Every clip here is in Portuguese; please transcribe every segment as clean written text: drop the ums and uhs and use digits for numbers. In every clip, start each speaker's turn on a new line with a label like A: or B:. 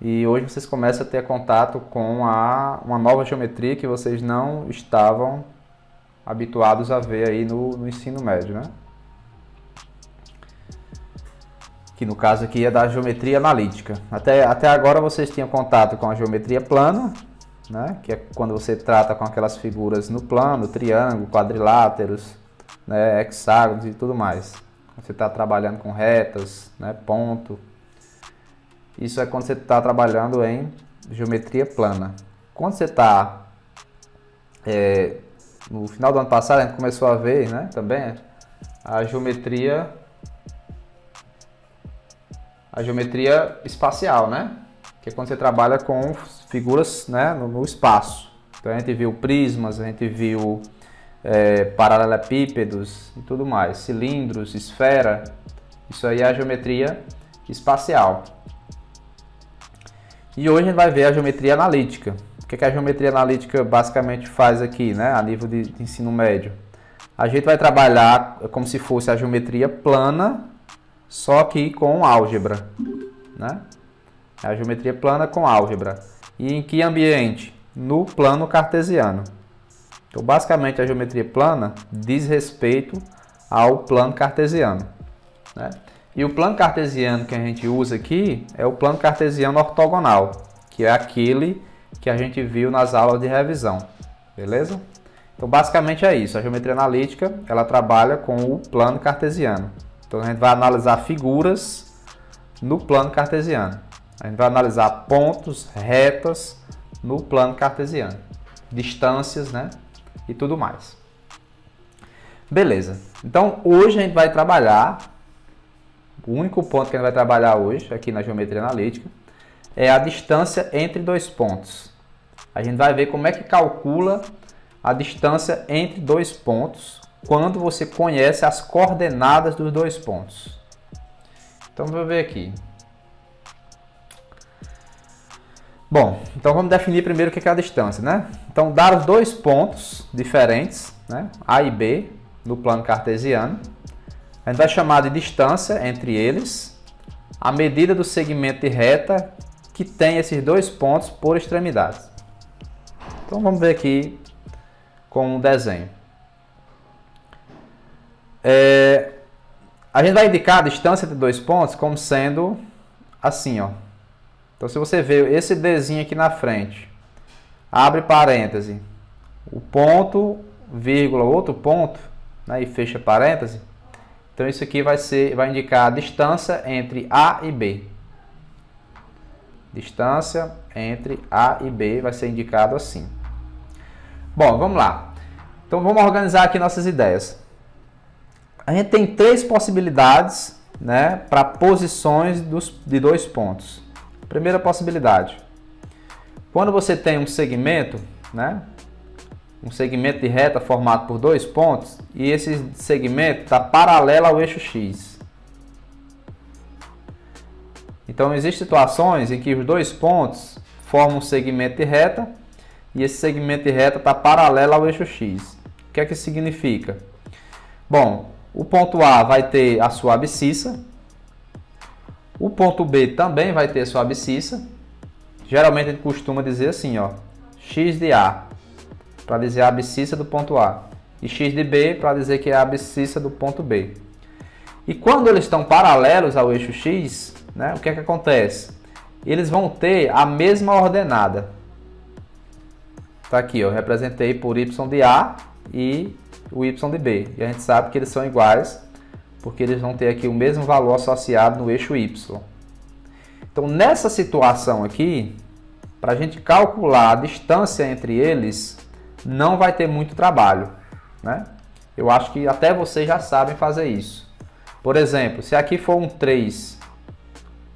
A: e hoje vocês começam a ter contato com uma nova geometria que vocês não estavam habituados a ver aí no ensino médio, né? Que no caso aqui é da geometria analítica. Até agora vocês tinham contato com a geometria plana, né? Que é quando você trata com aquelas figuras no plano, triângulo, quadriláteros, né? Hexágonos e tudo mais. Você está trabalhando com retas, né? Ponto. Isso é quando você está trabalhando em geometria plana. Quando você está no final do ano passado, a gente começou a ver, né? Também a geometria espacial, né? Que é quando você trabalha com figuras, né, no espaço. Então a gente viu prismas, a gente viu paralelepípedos e tudo mais, cilindros, esfera. Isso aí é a geometria espacial. E hoje a gente vai ver a geometria analítica. O que a geometria analítica basicamente faz aqui, né, a nível de ensino médio? A gente vai trabalhar como se fosse a geometria plana, só que com álgebra, né? A geometria plana com álgebra. E em que ambiente? No plano cartesiano. Então, basicamente, a geometria plana diz respeito ao plano cartesiano, né? E o plano cartesiano que a gente usa aqui é o plano cartesiano ortogonal, que é aquele que a gente viu nas aulas de revisão, beleza? Então, basicamente é isso. A geometria analítica, ela trabalha com o plano cartesiano. Então, a gente vai analisar figuras no plano cartesiano. A gente vai analisar pontos, retas no plano cartesiano. Distâncias, né? E tudo mais. Beleza. Então, hoje a gente vai trabalhar, o único ponto que a gente vai trabalhar hoje, aqui na geometria analítica, é a distância entre dois pontos. A gente vai ver como é que calcula a distância entre dois pontos quando você conhece as coordenadas dos dois pontos. Então, vamos ver aqui. Bom, então vamos definir primeiro o que é a distância, né? Então, dar os dois pontos diferentes, né, A e B, no plano cartesiano, a gente vai chamar de distância entre eles a medida do segmento de reta que tem esses dois pontos por extremidades. Então, vamos ver aqui com um desenho. A gente vai indicar a distância entre dois pontos como sendo assim, ó. Então, se você ver esse Dzinho aqui na frente, abre parêntese, o ponto, vírgula, outro ponto, né, e fecha parêntese. Então, isso aqui vai indicar a distância entre A e B. Distância entre A e B vai ser indicado assim. Bom, vamos lá. Então, vamos organizar aqui nossas ideias. A gente tem três possibilidades, né, para posições de dois pontos. Primeira possibilidade. Quando você tem um segmento, né, um segmento de reta formado por dois pontos, e esse segmento está paralelo ao eixo X. Então, existem situações em que os dois pontos formam um segmento de reta, e esse segmento de reta está paralelo ao eixo X. O que é que isso significa? Bom, o ponto A vai ter a sua abscissa, o ponto B também vai ter a sua abscissa. Geralmente a gente costuma dizer assim, ó, x de A, para dizer a abscissa do ponto A, e x de B para dizer que é a abscissa do ponto B. E quando eles estão paralelos ao eixo X, né, o que é que acontece? Eles vão ter a mesma ordenada. Tá aqui, eu representei por y de A e o y de B. E a gente sabe que eles são iguais, porque eles vão ter aqui o mesmo valor associado no eixo y. Então, nessa situação aqui, para a gente calcular a distância entre eles, não vai ter muito trabalho, né? Eu acho que até vocês já sabem fazer isso. Por exemplo, se aqui for um 3,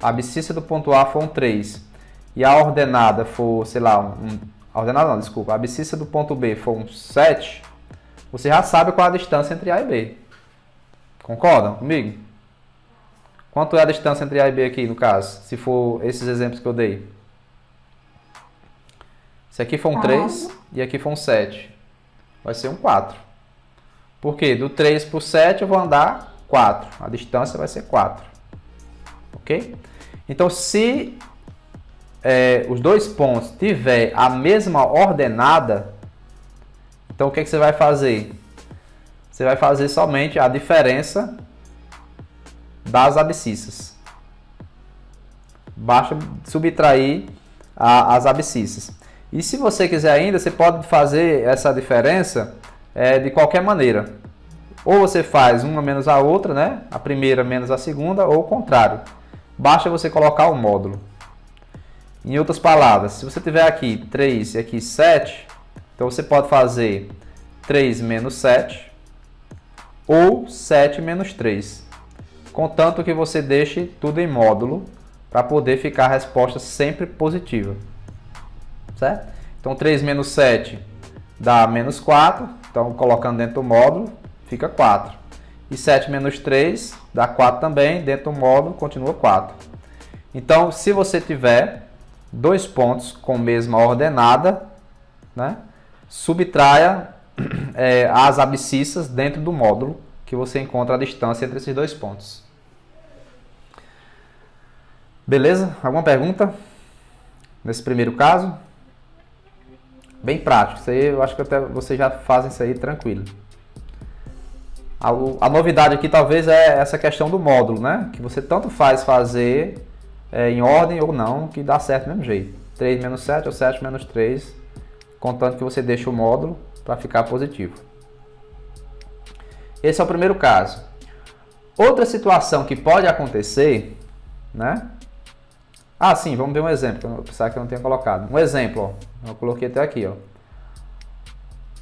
A: a abscissa do ponto A for um 3, e a ordenada for, sei lá, a ordenada não, desculpa, a abscissa do ponto B for um 7, você já sabe qual é a distância entre A e B. Concordam comigo? Quanto é a distância entre A e B aqui, no caso? Se for esses exemplos que eu dei. Se aqui for um 3 e aqui for um 7, vai ser um 4. Por quê? Do 3 para o 7 eu vou andar 4. A distância vai ser 4. Ok? Então, se os dois pontos tiver a mesma ordenada, então o que você vai fazer? Você vai fazer somente a diferença das abscissas. Basta subtrair as abscissas. E se você quiser ainda, você pode fazer essa diferença de qualquer maneira. Ou você faz uma menos a outra, né? A primeira menos a segunda, ou o contrário. Basta você colocar o módulo. Em outras palavras, se você tiver aqui 3 e aqui 7, então você pode fazer 3 menos 7 ou 7 menos 3. Contanto que você deixe tudo em módulo para poder ficar a resposta sempre positiva. Certo? Então 3 menos 7 dá menos 4. Então colocando dentro do módulo fica 4. E 7 menos 3 dá 4 também. Dentro do módulo continua 4. Então se você tiver dois pontos com mesma ordenada, né, subtraia as abscissas dentro do módulo que você encontra a distância entre esses dois pontos. Beleza? Alguma pergunta nesse primeiro caso? Bem prático. Isso aí eu acho que até vocês já fazem isso aí tranquilo. A novidade aqui talvez é essa questão do módulo, né? Que você tanto faz fazer em ordem ou não, que dá certo do mesmo jeito. 3 menos 7 ou 7 menos 3, contando que você deixa o módulo para ficar positivo. Esse é o primeiro caso. Outra situação que pode acontecer, né? Ah, sim, vamos ver um exemplo, eu pensava que eu não tinha colocado. Um exemplo, ó, eu coloquei até aqui, ó.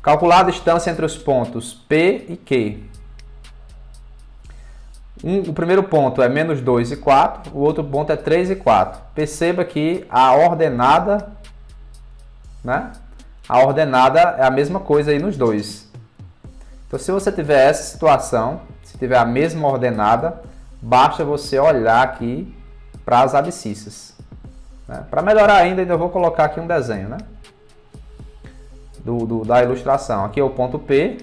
A: Calcular a distância entre os pontos P e Q. O primeiro ponto é menos 2 e 4, o outro ponto é 3 e 4. Perceba que a ordenada, né? A ordenada é a mesma coisa aí nos dois. Então, se você tiver essa situação, se tiver a mesma ordenada, basta você olhar aqui para as abscissas. Né? Para melhorar ainda eu vou colocar aqui um desenho, né? Da ilustração. Aqui é o ponto P,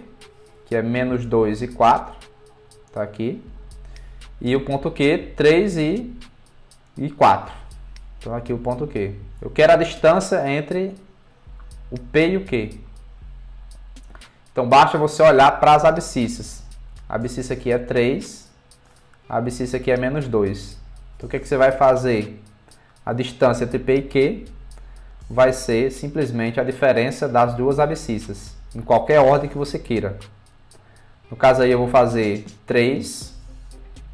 A: que é menos 2 e 4. Está aqui. E o ponto Q, 3 e 4. Então aqui o ponto Q. Eu quero a distância entre o P e o Q. Então basta você olhar para as abscissas. A abscissa aqui é 3, a abscissa aqui é menos 2. Então o que você vai fazer? A distância entre P e Q vai ser simplesmente a diferença das duas abscissas, em qualquer ordem que você queira. No caso aí eu vou fazer 3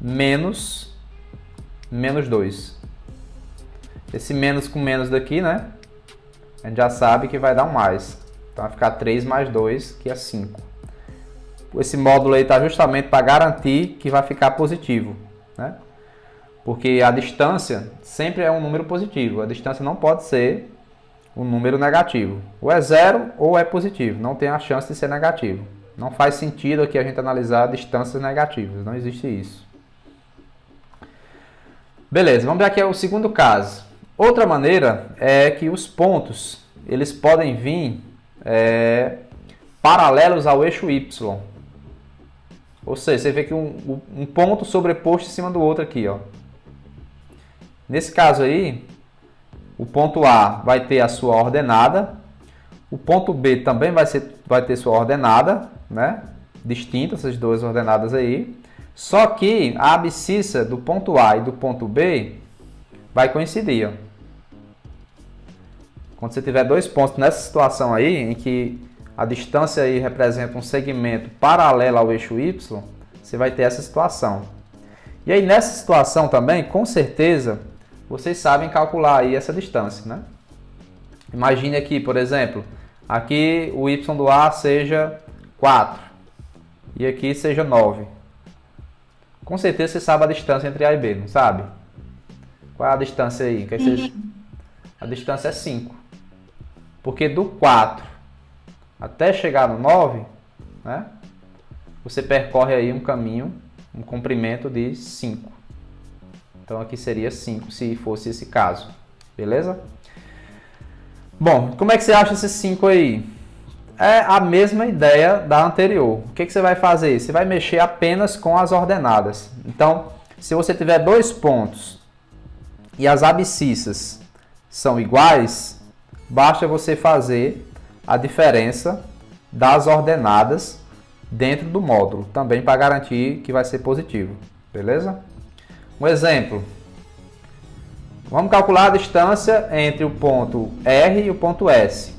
A: menos 2. Esse menos com menos daqui, né? A gente já sabe que vai dar um mais. Então vai ficar 3 mais 2, que é 5. Esse módulo aí está justamente para garantir que vai ficar positivo, né? Porque a distância sempre é um número positivo. A distância não pode ser um número negativo. Ou é zero ou é positivo. Não tem a chance de ser negativo. Não faz sentido aqui a gente analisar distâncias negativas. Não existe isso. Beleza, vamos ver aqui o segundo caso. Outra maneira é que os pontos eles podem vir paralelos ao eixo Y. Ou seja, você vê que um ponto sobreposto em cima do outro aqui, ó. Nesse caso aí, o ponto A vai ter a sua ordenada, o ponto B também vai ter sua ordenada, né? Distinta, essas duas ordenadas aí. Só que a abscissa do ponto A e do ponto B vai coincidir, ó. Quando você tiver dois pontos nessa situação aí, em que a distância aí representa um segmento paralelo ao eixo Y, você vai ter essa situação. E aí nessa situação também, com certeza, vocês sabem calcular aí essa distância, né? Imagine aqui, por exemplo, aqui o Y do A seja 4 e aqui seja 9. Com certeza você sabe a distância entre A e B, não sabe? Qual é a distância aí? A distância é 5. Porque do 4 até chegar no 9, né, você percorre aí um caminho, um comprimento de 5. Então aqui seria 5, se fosse esse caso. Beleza? Bom, como é que você acha esse 5 aí? É a mesma ideia da anterior. O que você vai fazer? Você vai mexer apenas com as ordenadas. Então, se você tiver dois pontos e as abscissas são iguais, basta você fazer a diferença das ordenadas dentro do módulo, também para garantir que vai ser positivo, beleza? Um exemplo, vamos calcular a distância entre o ponto R e o ponto S.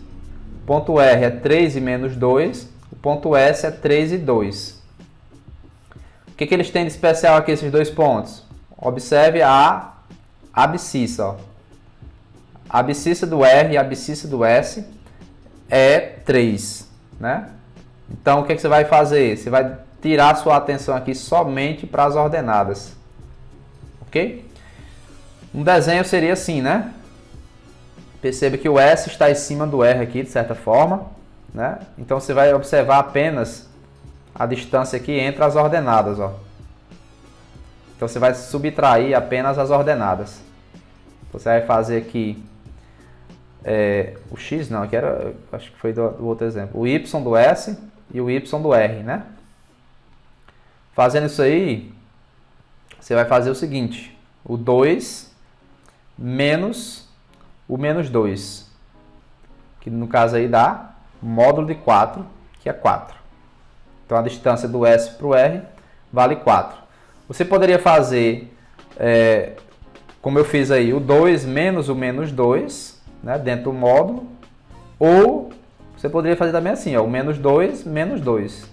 A: O ponto R é 3 e menos 2, o ponto S é 3 e 2. O que eles têm de especial aqui, esses dois pontos? Observe a abscissa. Ó. A abscissa do R e a abscissa do S é 3, né? Então, o que você vai fazer? Você vai tirar a sua atenção aqui somente para as ordenadas. Ok? Um desenho seria assim, né? Perceba que o S está em cima do R aqui, de certa forma, né? Então, você vai observar apenas a distância aqui entre as ordenadas, ó. Então, você vai subtrair apenas as ordenadas. Você vai fazer aqui o X, não, aqui era, acho que foi do outro exemplo. O Y do S e o Y do R, né? Fazendo isso aí, você vai fazer o seguinte. O 2 menos o menos 2. Que no caso aí dá módulo de 4, que é 4. Então, a distância do S para o R vale 4. Você poderia fazer, como eu fiz aí, o 2 menos o menos 2, né, dentro do módulo. Ou você poderia fazer também assim, ó, o menos 2, menos 2.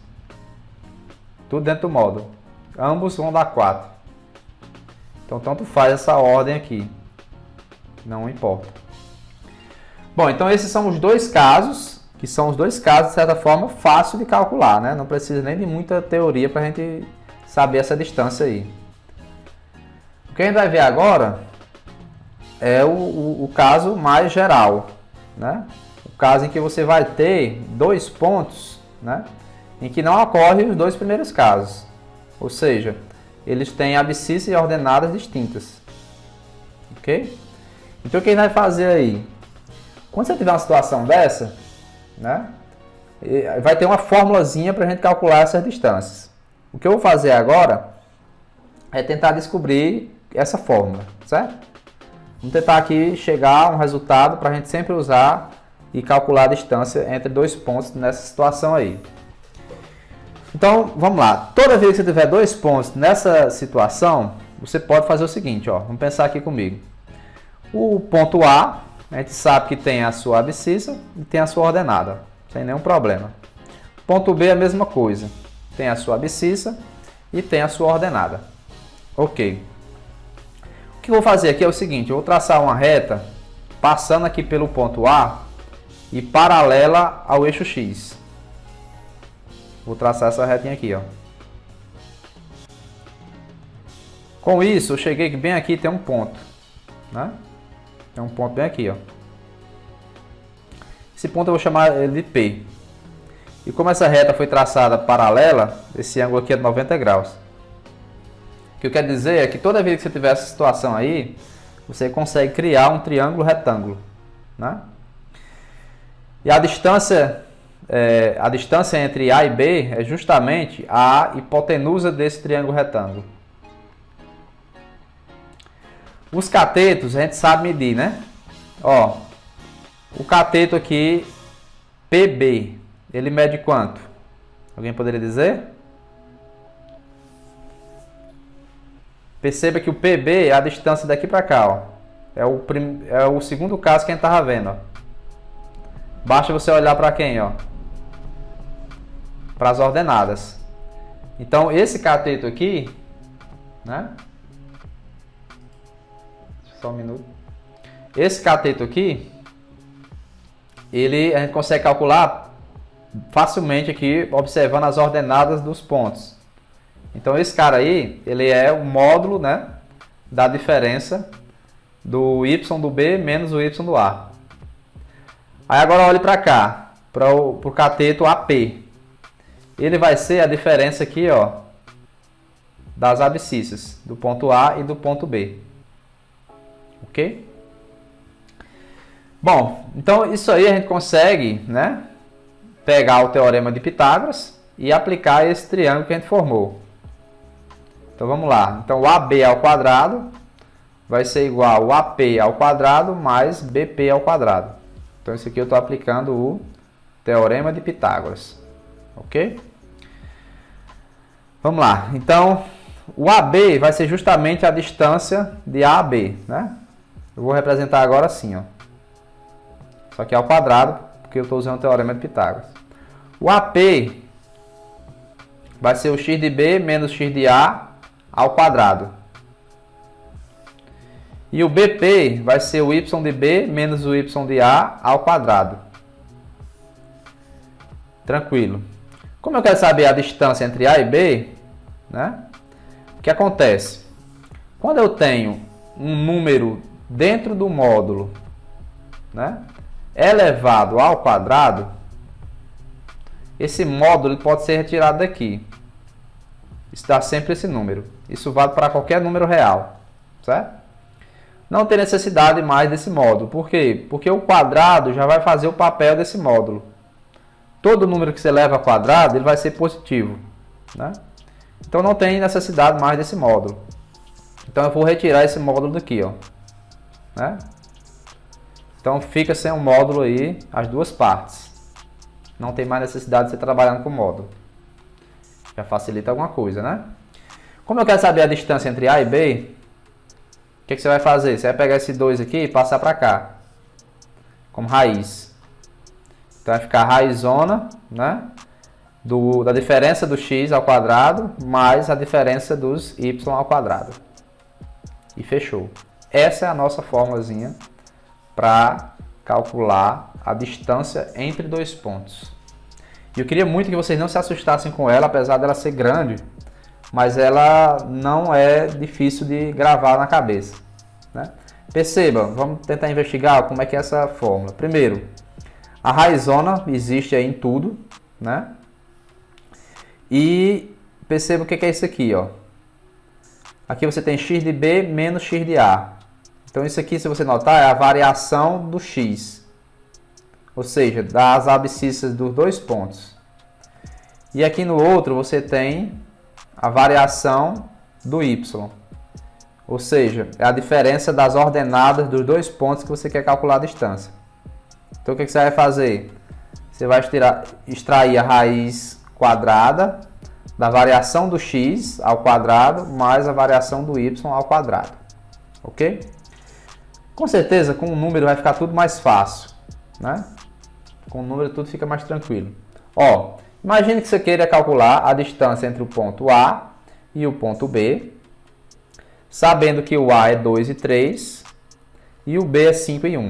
A: Tudo dentro do módulo. Ambos vão dar 4. Então, tanto faz essa ordem aqui. Não importa. Bom, então esses são os dois casos, que são os dois casos, de certa forma, fácil de calcular, né? Não precisa nem de muita teoria para a gente saber essa distância aí. O que a gente vai ver agora é o caso mais geral, né? O caso em que você vai ter dois pontos, né, em que não ocorrem os dois primeiros casos. Ou seja, eles têm abscissa e ordenadas distintas. Ok? Então, o que a gente vai fazer aí? Quando você tiver uma situação dessa, né, vai ter uma formulazinha para a gente calcular essas distâncias. O que eu vou fazer agora é tentar descobrir essa fórmula, certo? Vamos tentar aqui chegar a um resultado para a gente sempre usar e calcular a distância entre dois pontos nessa situação aí. Então, vamos lá. Toda vez que você tiver dois pontos nessa situação, você pode fazer o seguinte, ó. Vamos pensar aqui comigo. O ponto A, a gente sabe que tem a sua abscissa e tem a sua ordenada, sem nenhum problema. Ponto B é a mesma coisa. Tem a sua abscissa e tem a sua ordenada. Ok. O que eu vou fazer aqui é o seguinte, eu vou traçar uma reta passando aqui pelo ponto A e paralela ao eixo X. Vou traçar essa retinha aqui, ó. Com isso, eu cheguei bem aqui, tem um ponto, né? Tem um ponto bem aqui, ó. Esse ponto eu vou chamar ele de P. E como essa reta foi traçada paralela, esse ângulo aqui é de 90 graus. O que eu quero dizer é que toda vez que você tiver essa situação aí, você consegue criar um triângulo retângulo, né? E a distância entre A e B é justamente a hipotenusa desse triângulo retângulo. Os catetos a gente sabe medir, né? Ó, o cateto aqui, PB, ele mede quanto? Alguém poderia dizer? Perceba que o PB é a distância daqui para cá, ó. É o segundo caso que a gente estava vendo, ó. Basta você olhar para quem, ó? Para as ordenadas. Então, esse cateto aqui, né? Só um minuto. Esse cateto aqui, a gente consegue calcular facilmente aqui, observando as ordenadas dos pontos. Então, esse cara aí, ele é o módulo, né, da diferença do y do B menos o y do A. Aí agora olhe para cá, para o cateto AP. Ele vai ser a diferença aqui, ó, das abscissas, do ponto A e do ponto B. Ok? Bom, então isso aí a gente consegue, né, pegar o teorema de Pitágoras e aplicar esse triângulo que a gente formou. Então vamos lá. Então o AB ao quadrado vai ser igual a AP ao quadrado mais BP ao quadrado. Então, isso aqui eu estou aplicando o Teorema de Pitágoras. Ok? Vamos lá. Então, o AB vai ser justamente a distância de A a B, né? Eu vou representar agora assim, ó. Só que ao quadrado, porque eu estou usando o Teorema de Pitágoras. O AP vai ser o x de B menos x de A ao quadrado. E o BP vai ser o y de B menos o y de A ao quadrado. Tranquilo. Como eu quero saber a distância entre A e B, né? O que acontece? Quando eu tenho um número dentro do módulo, né, elevado ao quadrado, esse módulo pode ser retirado daqui. Isso dá sempre esse número. Isso vale para qualquer número real, certo? Não tem necessidade mais desse módulo. Por quê? Porque o quadrado já vai fazer o papel desse módulo. Todo número que você leva ao quadrado, ele vai ser positivo, né? Então não tem necessidade mais desse módulo. Então eu vou retirar esse módulo daqui, ó, né? Então fica sem um módulo aí as duas partes. Não tem mais necessidade de você trabalhando com módulo. Já facilita alguma coisa, né? Como eu quero saber a distância entre A e B, o que você vai fazer? Você vai pegar esse 2 aqui e passar para cá, como raiz. Então vai ficar a raizona, né, da diferença do x ao quadrado mais a diferença dos y ao quadrado. E fechou. Essa é a nossa formulazinha para calcular a distância entre dois pontos. E eu queria muito que vocês não se assustassem com ela, apesar dela ser grande, mas ela não é difícil de gravar na cabeça, né? Perceba, vamos tentar investigar como é que é essa fórmula. Primeiro, a raizona existe aí em tudo, né? E perceba o que é isso aqui, ó. Aqui você tem x de B menos x de A. Então isso aqui, se você notar, é a variação do x. Ou seja, das abscissas dos dois pontos. E aqui no outro você tem a variação do y. Ou seja, é a diferença das ordenadas dos dois pontos que você quer calcular a distância. Então o que você vai fazer? Você vai extrair a raiz quadrada da variação do x ao quadrado mais a variação do y ao quadrado. Ok? Com certeza, com o número vai ficar tudo mais fácil, né? Com o número tudo fica mais tranquilo. Ó, imagine que você queira calcular a distância entre o ponto A e o ponto B, sabendo que o A é 2 e 3 e o B é 5 e 1.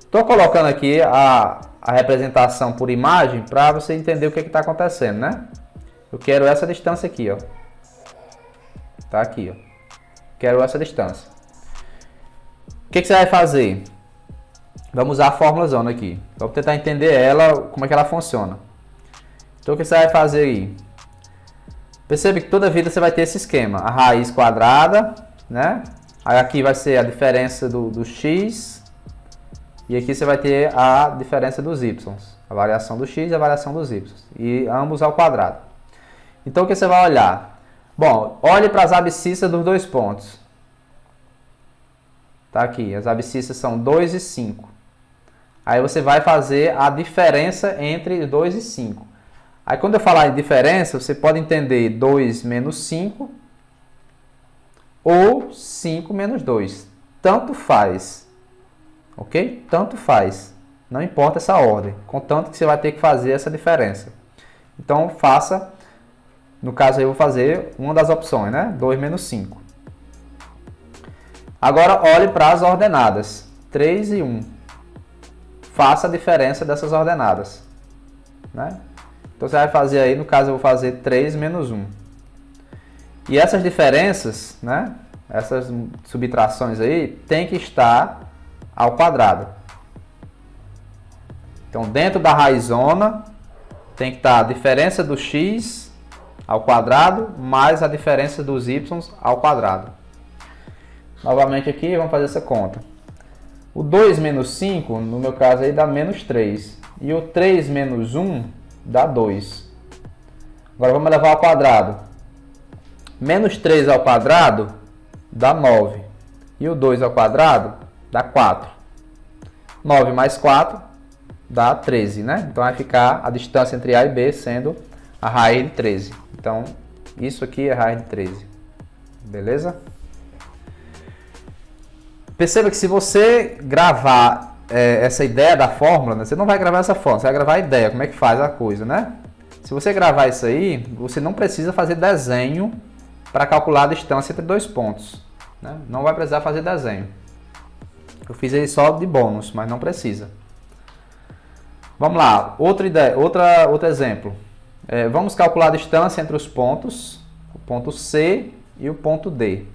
A: Estou colocando aqui a representação por imagem para você entender o que está acontecendo, né? Eu quero essa distância aqui, ó. Tá aqui, ó. Quero essa distância. O que você vai fazer? Vamos usar a fórmula zona aqui. Vamos tentar entender ela, como é que ela funciona. Então o que você vai fazer aí? Percebe que toda vida você vai ter esse esquema. A raiz quadrada, né? Aí aqui vai ser a diferença do x. E aqui você vai ter a diferença dos y. A variação do x e a variação dos y. E ambos ao quadrado. Então o que você vai olhar? Bom, olhe para as abscissas dos dois pontos. Tá aqui, as abscissas são 2 e 5. Aí você vai fazer a diferença entre 2 e 5. Aí quando eu falar em diferença, você pode entender 2 menos 5 ou 5 menos 2. Tanto faz. Ok? Tanto faz. Não importa essa ordem. Contanto que você vai ter que fazer essa diferença. Então faça, no caso aí eu vou fazer uma das opções, né? 2 menos 5. Agora olhe para as ordenadas. 3 e 1. Faça a diferença dessas ordenadas, né? Então você vai fazer aí, no caso eu vou fazer 3 menos 1. E essas diferenças, né? Essas subtrações aí, tem que estar ao quadrado. Então dentro da raizona tem que estar a diferença do x ao quadrado mais a diferença dos y ao quadrado. Novamente aqui, vamos fazer essa conta. O 2 menos 5, no meu caso aí, dá menos 3. E o 3 menos 1 dá 2. Agora vamos levar ao quadrado. Menos 3 ao quadrado dá 9. E o 2 ao quadrado dá 4. 9 mais 4 dá 13, né? Então vai ficar a distância entre A e B sendo a raiz de 13. Então, isso aqui é a raiz de 13. Beleza? Perceba que se você gravar essa ideia da fórmula, né, você não vai gravar essa fórmula, você vai gravar a ideia, como é que faz a coisa, né? Se você gravar isso aí, você não precisa fazer desenho para calcular a distância entre dois pontos, né? Não vai precisar fazer desenho. Eu fiz aí só de bônus, mas não precisa. Vamos lá, outra ideia, outro exemplo. Vamos calcular a distância entre os pontos, o ponto C e o ponto D.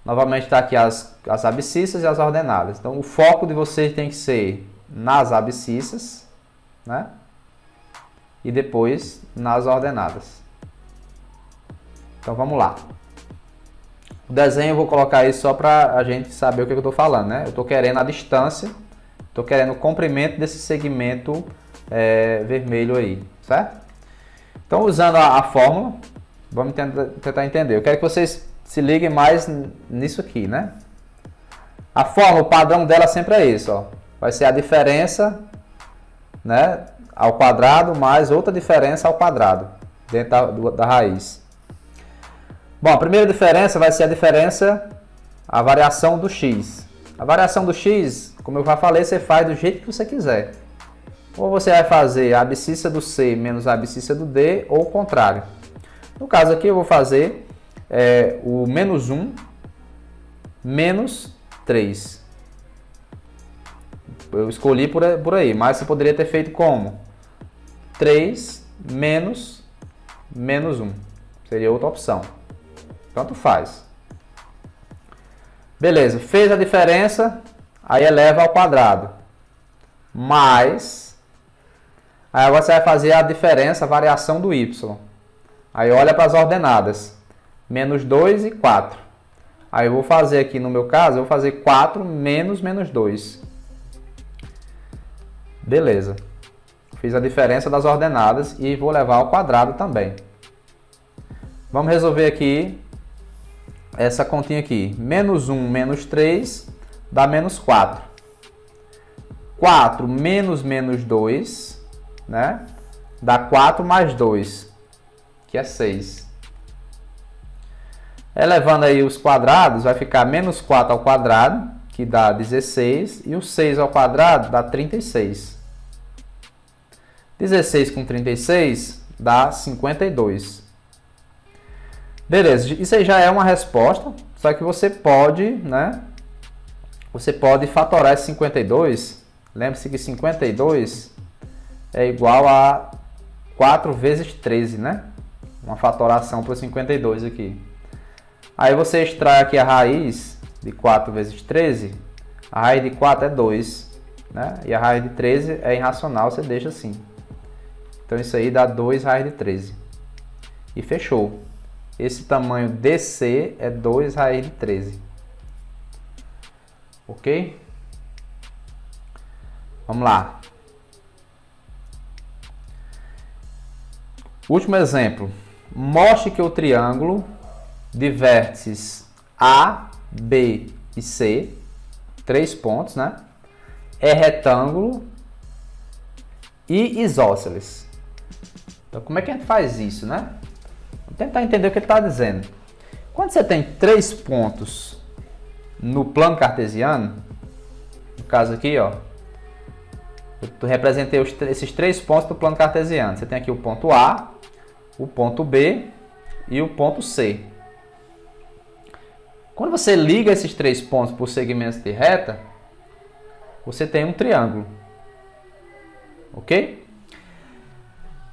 A: Novamente está aqui as abscissas e as ordenadas. Então, o foco de vocês tem que ser nas abscissas, né? E depois nas ordenadas. Então, vamos lá. O desenho eu vou colocar aí só para a gente saber o que eu estou falando, né? Eu estou querendo a distância, estou querendo o comprimento desse segmento vermelho aí, certo? Então, usando a fórmula, vamos tentar entender. Eu quero que vocês se liguem mais nisso aqui, né? A fórmula, o padrão dela sempre é esse, ó. Vai ser a diferença, né, ao quadrado mais outra diferença ao quadrado dentro da raiz. Bom, a primeira diferença vai ser a variação do x. A variação do x, como eu já falei, você faz do jeito que você quiser. Ou você vai fazer a abscissa do C menos a abscissa do D, ou o contrário. No caso aqui eu vou fazer o menos 1 menos 3. Eu escolhi por aí, mas você poderia ter feito como? 3 menos 1. Seria outra opção. Tanto faz. Beleza, fez a diferença, aí eleva ao quadrado. Mais. Aí agora você vai fazer a diferença, a variação do y. Aí olha para as ordenadas. Menos 2 e 4. Aí eu vou fazer aqui, no meu caso, eu vou fazer 4 menos 2. Beleza. Fiz a diferença das ordenadas e vou levar ao quadrado também. Vamos resolver aqui essa continha aqui. Menos 1 menos 3 dá menos 4. 4 menos 2, né? Dá 4 mais 2, que é 6. Elevando aí os quadrados, vai ficar menos 4 ao quadrado, que dá 16, e o 6 ao quadrado dá 36. 16 com 36 dá 52. Beleza, isso aí já é uma resposta, só que você pode, né? Você pode fatorar esse 52. Lembre-se que 52 é igual a 4 vezes 13, né? Uma fatoração para o 52 aqui. Aí você extrai aqui a raiz de 4 vezes 13. A raiz de 4 é 2, né? E a raiz de 13 é irracional, você deixa assim. Então isso aí dá 2 raiz de 13. E fechou. Esse tamanho DC é 2 raiz de 13. Ok? Vamos lá. Último exemplo. Mostre que o triângulo de vértices A, B e C, 3 pontos, né? É retângulo e isósceles. Então, como é que a gente faz isso, né? Vamos tentar entender o que ele está dizendo. Quando você tem 3 pontos no plano cartesiano, no caso aqui, ó, eu representei esses 3 pontos do plano cartesiano. Você tem aqui o ponto A, o ponto B e o ponto C. Quando você liga esses 3 pontos por segmentos de reta, você tem um triângulo. Ok?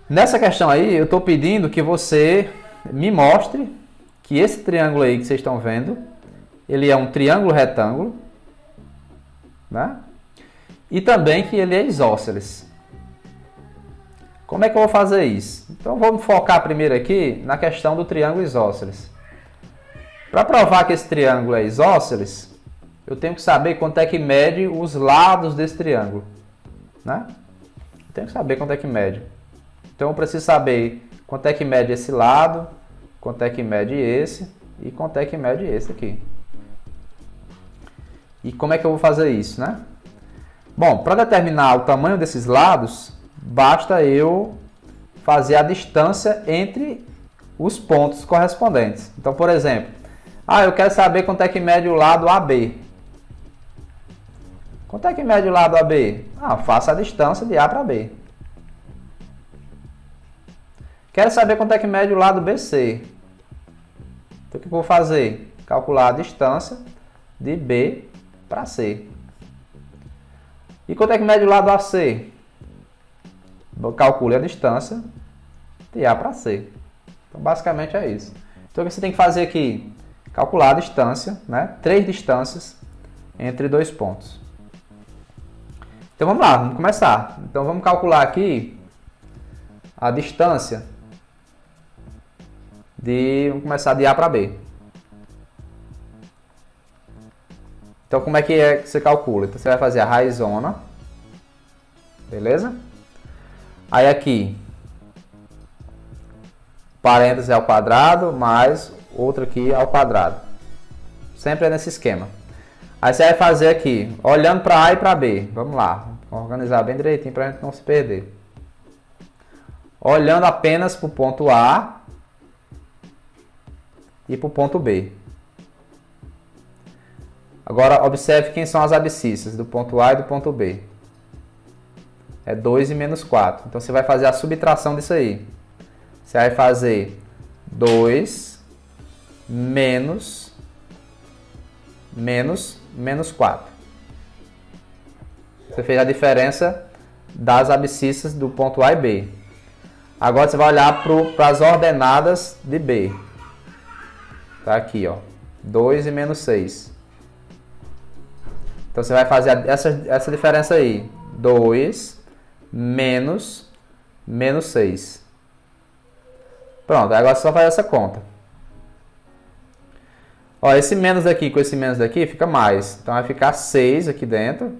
A: Nessa questão aí, eu estou pedindo que você me mostre que esse triângulo aí que vocês estão vendo, ele é um triângulo retângulo, né? E também que ele é isósceles. Como é que eu vou fazer isso? Então vamos focar primeiro aqui na questão do triângulo isósceles. Para provar que esse triângulo é isósceles, eu tenho que saber quanto é que mede os lados desse triângulo, né? Eu tenho que saber quanto é que mede. Então eu preciso saber quanto é que mede esse lado, quanto é que mede esse e quanto é que mede esse aqui. E como é que eu vou fazer isso, né? Bom, para determinar o tamanho desses lados, basta eu fazer a distância entre os pontos correspondentes. Então, por exemplo, eu quero saber quanto é que mede o lado AB. Quanto é que mede o lado AB? Faça a distância de A para B. Quero saber quanto é que mede o lado BC. Então, o que eu vou fazer? Calcular a distância de B para C. E quanto é que mede o lado AC? Calcule a distância de A para C. Então, basicamente é isso. Então, o que você tem que fazer aqui? Calcular a distância, né? 3 distâncias entre dois pontos. Então, vamos lá, vamos começar. Então, vamos calcular aqui a distância vamos começar de A para B. Então, como é que você calcula? Então, você vai fazer a raizona, beleza? Aí aqui, parênteses ao quadrado, mais outra aqui ao quadrado. Sempre é nesse esquema. Aí você vai fazer aqui, olhando para A e para B. Vamos lá, vamos organizar bem direitinho para a gente não se perder. Olhando apenas para o ponto A e para o ponto B. Agora, observe quem são as abscissas do ponto A e do ponto B. É 2 e menos 4. Então, você vai fazer a subtração disso aí. Você vai fazer 2 menos 4. Você fez a diferença das abscissas do ponto A e B. Agora, você vai olhar para as ordenadas de B. Tá aqui, ó. 2 e menos 6. Então, você vai fazer essa diferença aí. 2 menos 6. Pronto, agora é só fazer essa conta. Ó, esse menos daqui com esse menos daqui fica mais. Então, vai ficar 6 aqui dentro.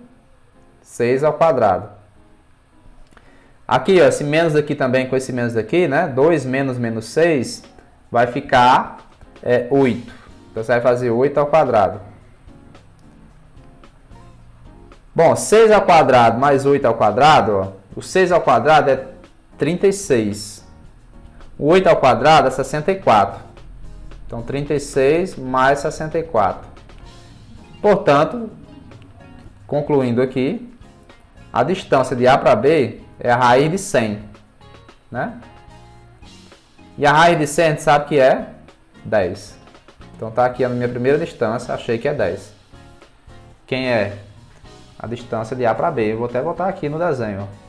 A: 6 ao quadrado. Aqui, ó, esse menos daqui também com esse menos daqui, né? 2 menos 6 vai ficar 8. Então, você vai fazer 8 ao quadrado. Bom, 6 ao quadrado mais 8 ao quadrado, ó, o 6 ao quadrado é 36. O 8 ao quadrado é 64. Então, 36 mais 64. Portanto, concluindo aqui, a distância de A para B é a raiz de 100. Né? E a raiz de 100 a gente sabe que é 10. Então, está aqui a minha primeira distância, achei que é 10. Quem é? A distância de A para B. Eu vou até botar aqui no desenho. Ó.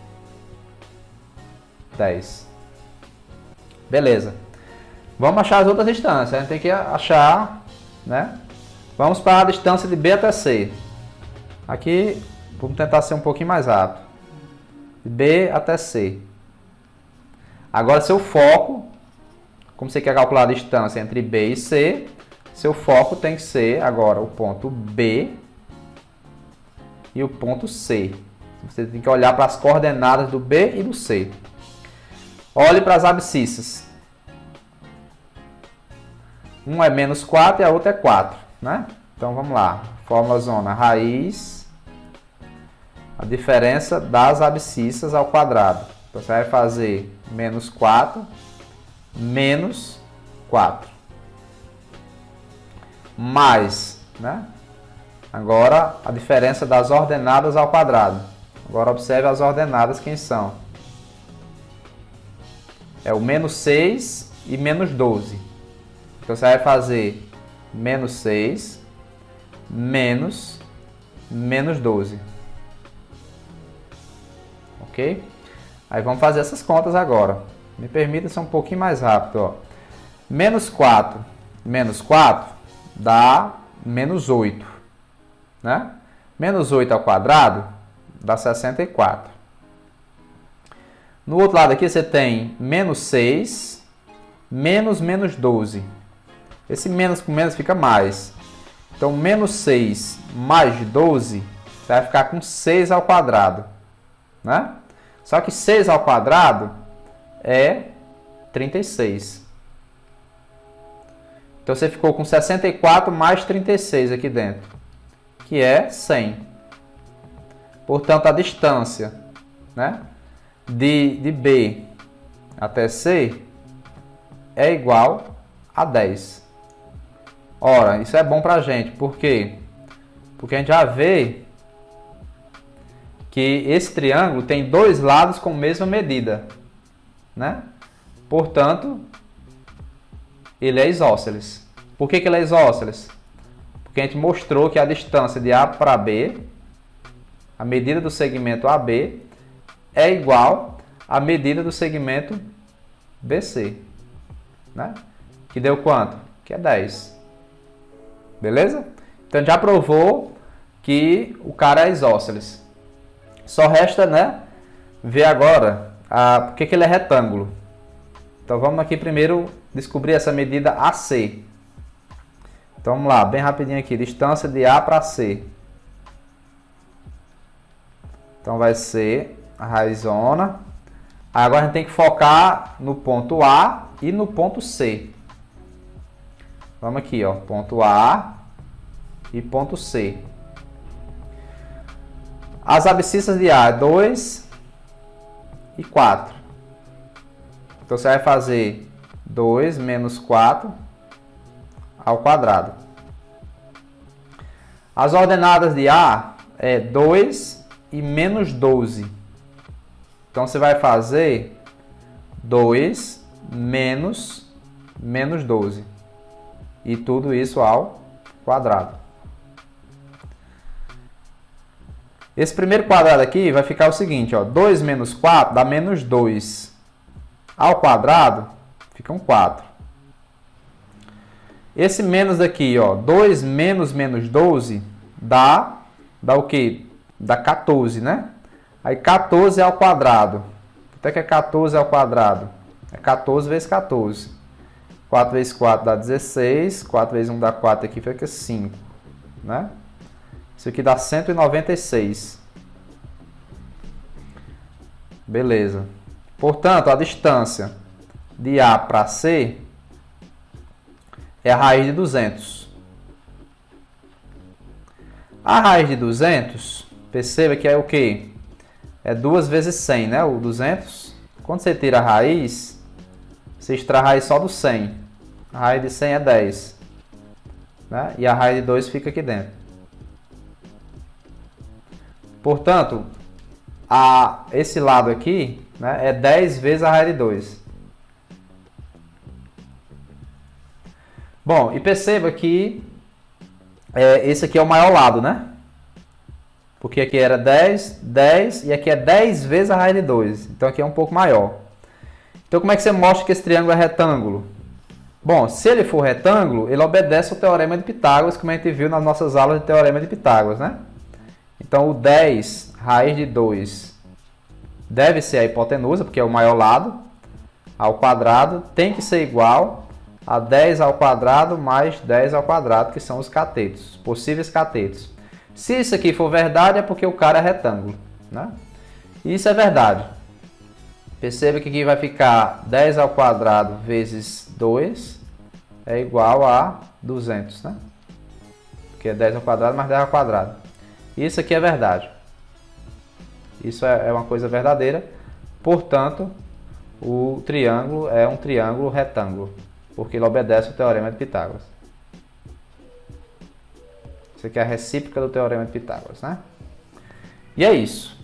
A: 10. Beleza. Vamos achar as outras distâncias. A gente tem que achar, né? Vamos para a distância de B até C. Aqui, vamos tentar ser um pouquinho mais rápido. De B até C. Agora, seu foco, como você quer calcular a distância entre B e C, seu foco tem que ser agora o ponto B e o ponto C. Você tem que olhar para as coordenadas do B e do C. Olhe para as abscissas. Um é menos 4 e a outra é 4. Né? Então vamos lá. Fórmula zona raiz. A diferença das abscissas ao quadrado. Então você vai fazer menos 4 menos 4. Mais, né? Agora, a diferença das ordenadas ao quadrado. Agora, observe as ordenadas, quem são? É o menos 6 e menos 12. Então, você vai fazer menos 6 menos 12. Ok? Aí, vamos fazer essas contas agora. Me permita ser um pouquinho mais rápido. Ó. Menos 4 dá menos 8. Né? Menos 8 ao quadrado dá 64. No outro lado aqui você tem menos 6 menos 12. Esse menos com menos fica mais. Então, menos 6 mais 12, você vai ficar com 6 ao quadrado. Né? Só que 6 ao quadrado é 36. Então, você ficou com 64 mais 36 aqui dentro. que é 100. Portanto, a distância, né, de B até C é igual a 10. Ora, isso é bom para a gente. Por quê? Porque a gente já vê que esse triângulo tem dois lados com a mesma medida, né? Portanto, ele é isósceles. Por que ele é isósceles? Porque a gente mostrou que a distância de A para B, a medida do segmento AB, é igual à medida do segmento BC, né? Que deu quanto? Que é 10. Beleza? Então já provou que o cara é isósceles. Só resta, né, ver agora por que ele é retângulo. Então vamos aqui primeiro descobrir essa medida AC. Então vamos lá, bem rapidinho aqui. Distância de A para C. Então vai ser a raizona. Agora a gente tem que focar no ponto A e no ponto C. Vamos aqui, ó, ponto A e ponto C. As abscissas de A é 2 e 4. Então você vai fazer 2 menos 4 ao quadrado. As ordenadas de A é 2 e menos 12. Então você vai fazer 2 menos 12. E tudo isso ao quadrado. Esse primeiro quadrado aqui vai ficar o seguinte, ó, 2 menos 4 dá menos 2. Ao quadrado, fica um 4. Esse menos daqui, ó, 2 menos menos 12 dá o quê? Dá 14, né? Aí 14 ao quadrado. Quanto é que é 14 ao quadrado? É 14 vezes 14. 4 vezes 4 dá 16. 4 vezes 1 dá 4, aqui fica 5, né? Isso aqui dá 196. Beleza. Portanto, a distância de A para C é a raiz de 200. A raiz de 200, perceba que é o quê? É 2 vezes 100, né? O 200. Quando você tira a raiz, você extrai a raiz só do 100. A raiz de 100 é 10. Né? E a raiz de 2 fica aqui dentro. Portanto, esse lado aqui, né, é 10 vezes a raiz de 2. Bom, e perceba que esse aqui é o maior lado, né? Porque aqui era 10, 10 e aqui é 10 vezes a raiz de 2. Então aqui é um pouco maior. Então como é que você mostra que esse triângulo é retângulo? Bom, se ele for retângulo, ele obedece ao Teorema de Pitágoras, como a gente viu nas nossas aulas de Teorema de Pitágoras, né? Então o 10 raiz de 2 deve ser a hipotenusa, porque é o maior lado, ao quadrado, tem que ser igual a 10 ao quadrado mais 10 ao quadrado, que são os catetos, possíveis catetos. Se isso aqui for verdade, é porque o cara é retângulo, né? E isso é verdade. Perceba que aqui vai ficar 10 ao quadrado vezes 2 é igual a 200, né? Porque é 10 ao quadrado mais 10 ao quadrado. Isso aqui é verdade. Isso é uma coisa verdadeira. Portanto, o triângulo é um triângulo retângulo, porque ele obedece ao Teorema de Pitágoras. Isso aqui é a recíproca do Teorema de Pitágoras, né? E é isso.